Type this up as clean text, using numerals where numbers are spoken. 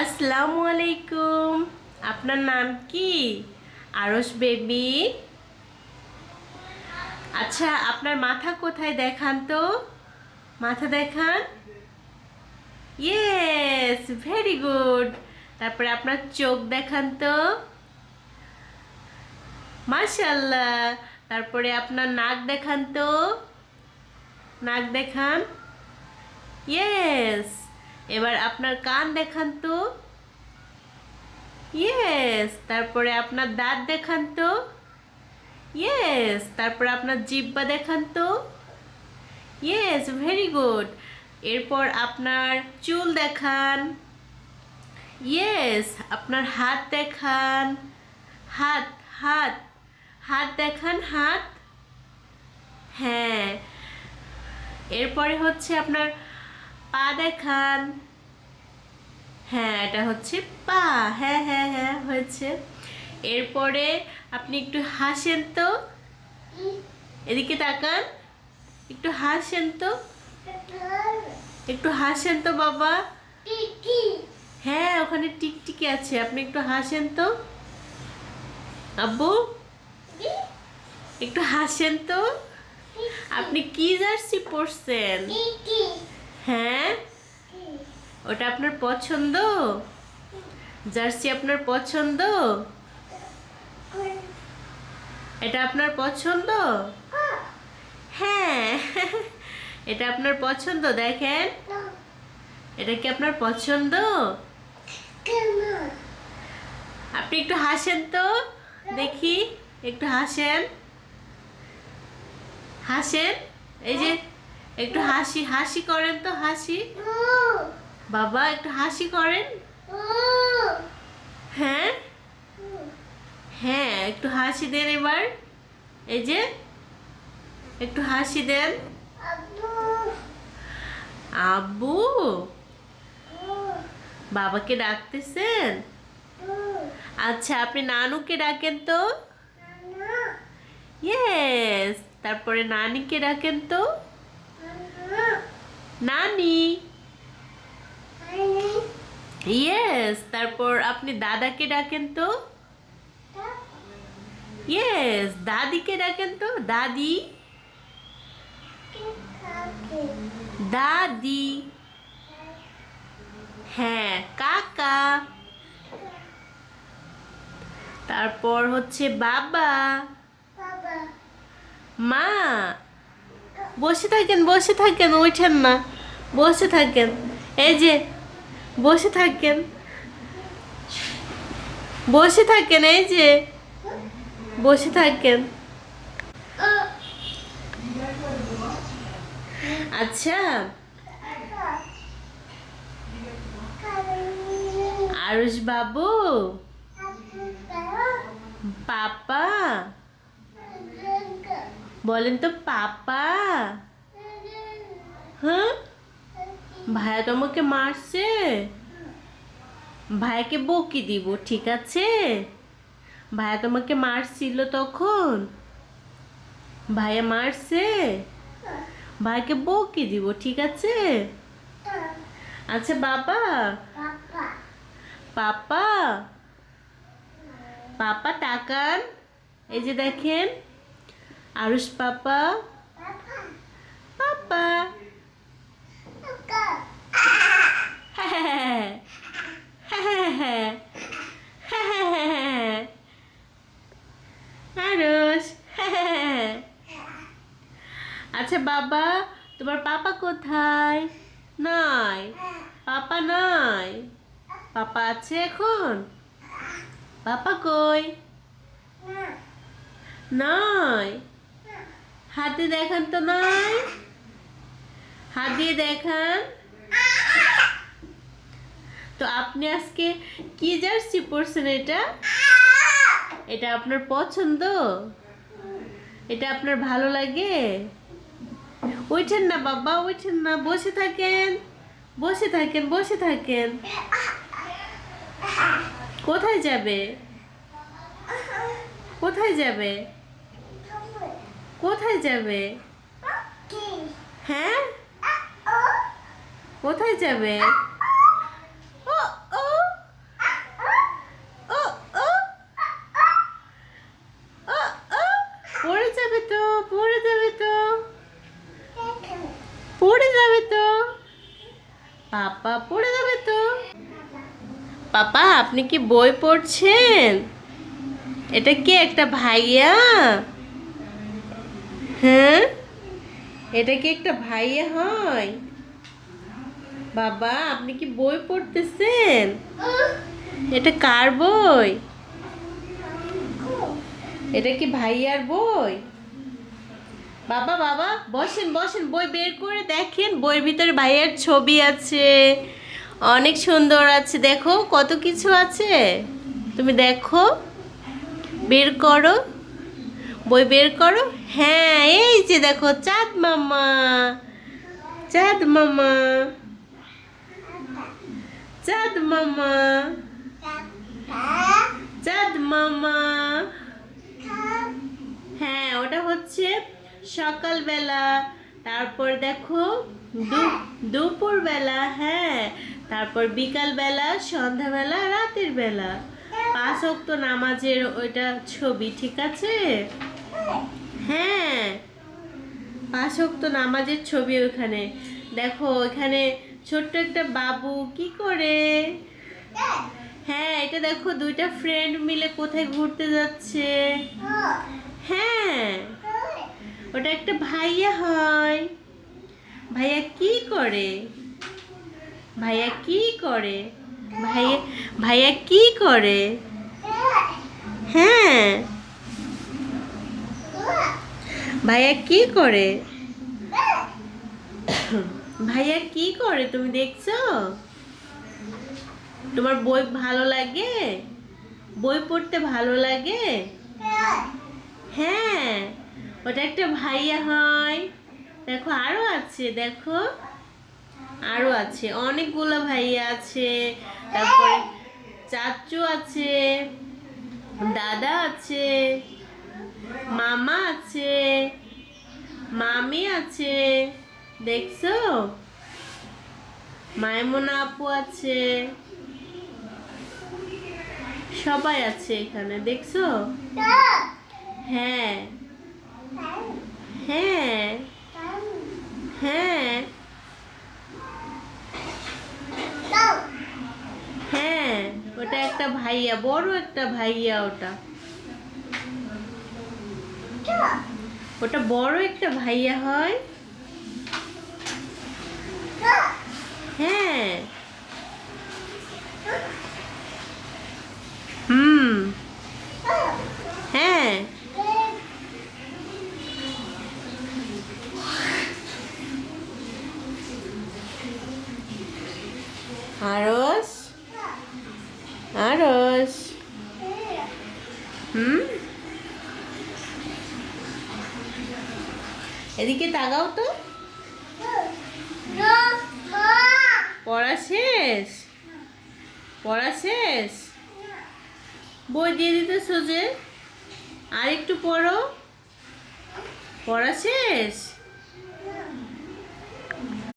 আসসালামু আলাইকুম। আপনার নাম কি? আরশ বেবি। আচ্ছা, আপনার মাথা কোথায় দেখান তো? মাথা দেখান। Yes, very good. তারপরে আপনার চোখ দেখান তো। মাশাআল্লাহ। তারপরে আপনার নাক দেখান তো। নাক দেখান। ইয়েস। এবার আপনার কান দেখান তো। ইয়েস। তারপরে আপনার দাঁত দেখান তো। ইয়েস। তারপর আপনার জিহ্বা দেখান তো। Yes, very good. এরপর আপনার চুল দেখান। ইয়েস। আপনার হাত দেখান। হাত হাত হাত দেখান, হাত। হ্যাঁ। এরপরে হচ্ছে আপনার পা দেখান। হ্যাঁ, এটা হচ্ছে পা। হ্যাঁ হ্যাঁ হ্যাঁ, হয়েছে। এরপরে আপনি একটু হাসেন তো। এদিকে তাকান। একটু হাসেন তো। একটু হাসেন তো বাবা। হ্যাঁ, ওখানে টিকটিকি আছে, আপনি একটু হাসেন তো। আব্বু, একটু হাসেন তো। আপনি কি জার্সি পরছেন? হ্যাঁ, ওটা আপনার পছন্দ? জার্সি আপনার পছন্দ? এটা আপনার পছন্দ? হ্যাঁ। এটা আপনার পছন্দ? দেখেন, এটা কি আপনার পছন্দ? আপনি একটু হাসেন তো দেখি। একটু হাসেন। হাসেন। এই যে একটু হাসি হাসি করেন তো, হাসি। বাবা, একটু হাসি করেন। হ্যাঁ হ্যাঁ, একটু হাসি দেন এবার। এই যে একটু হাসি দেন। আব্বু, বাবাকে ডাকতেছেন? আচ্ছা, আপনি নানুকে ডাকেন তো। ইয়েস। তারপরে নানিকে ডাকেন তো। নানি। ইয়েস। তারপর আপনি দাদাকে ডাকেন তো। ইয়েস। দাদিকে ডাকেন তো। দাদি। দাদি। হ্যাঁ, কাকা। তারপর হচ্ছে বাবা। মা। বসে থাকেন, বসে থাকেন, ওঠেন না। বসে থাকেন। এই যে বসে থাকেন। বসে থাকেন, এই যে বসে থাকেন। আচ্ছা, আরুষ বাবু, পাপা বলেন তো, পাপা। হ্যাঁ, ভাইয়া তোমাকে মারছে? ভাইয়াকে বকি দিব, ঠিক আছে? ভাইয়া তোমাকে মারছিল তখন? ভাইয়া মারছে? ভাইকে বকি দিব, ঠিক আছে? আচ্ছা বাবা। পাপা। পাপা তাকান। এই যে দেখেন, আরুষ পাপা। পাপা। হ্যাঁ হ্যাঁ হ্যাঁ হ্যাঁ। আরুষ। হ্যাঁ। আচ্ছা বাবা, তোমার পাপা কোথায়? নাই। পাপা নাই। পাপা আছে এখন? পাপা কই? নাই। হাতে দেখান তো। নাই। হাত দিয়ে দেখান। তো আপনি আজকে কি জার্সি পরছেন? এটা এটা আপনার পছন্দ? এটা আপনার ভালো লাগে? ওইঠেন না বাবা, ওইঠেন না, বসে থাকেন। বসে থাকেন, বসে থাকেন। কোথায় যাবে? কোথায় যাবে? কোথায় যাবে? হ্যাঁ, কোথায় যাবে? ও ও পাপা আপনি কি বই পড়ছেন? এটা কি একটা ভাইয়া? হ্যাঁ, এটা কি একটা ভাইয়া হয়? বাবা আপনি কি বই পড়তেছেন? এটা কার বই? এটা কি ভাইয়ার বই? বাবা বাবা বসেন বসেন, বই বের করে দেখেন, বইয়ের ভিতরে ভাইয়ার ছবি আছে, অনেক সুন্দর আছে, দেখো কত কিছু আছে। তুমি দেখো, বের করো, বই বের করো। হ্যাঁ এই যে দেখো, চাঁদ মামা, চাঁদ মামা, চাঁদ মামা, চাঁদ মামা। হ্যাঁ ওটা হচ্ছে সকালবেলা, তারপর দেখো দুপুরবেলা, হ্যাঁ, তারপর বিকালবেলা, সন্ধ্যাবেলা, রাতের বেলা, 5 ওয়াক্ত নামাজের ওইটা ছবি, ঠিক আছে? হ্যাঁ 5 ওয়াক্ত নামাজের ছবি ওখানে। দেখো ওখানে ছোট্ট একটা বাবু কি করে। হ্যাঁ এটা দেখো, দুইটা ফ্রেন্ড মিলে কোথায় ঘুরতে যাচ্ছে। হ্যাঁ ওটা একটা ভাইয়া হয়। ভাইয়া কি করে? ভাইয়া কি করে? ভাইয়া ভাইয়া কি করে? হ্যাঁ ভাইয়া কি করে? ভাইয়া কি করে তুমি দেখছো? তোমার বই ভালো লাগে? বই পড়তে ভালো লাগে? হ্যাঁ ওটা একটা ভাইয়া হয়। দেখো আরো আছে, দেখো আরো আছে, অনেকগুলো ভাইয়া আছে, তারপরে চাচু আছে, দাদা আছে, মামা আছে, মামি আছে, দেখছো? মাইমুনা আপু আছে, সবাই আছে এখানে, দেখছো? হ্যাঁ হ্যাঁ হ্যাঁ হ্যাঁ ওটা একটা ভাইয়া, বড় একটা ভাইয়া, ওটা ওটা বড় একটা ভাইয়া হয়। হ্যাঁ হুম হ্যাঁ আরস, আরস, হুম, এদিকে তাকাও তো। পড়া শেষ? পড়া শেষ? বই দিয়ে দিতেছো যে, আর একটু পড়ো। পড়া শেষ?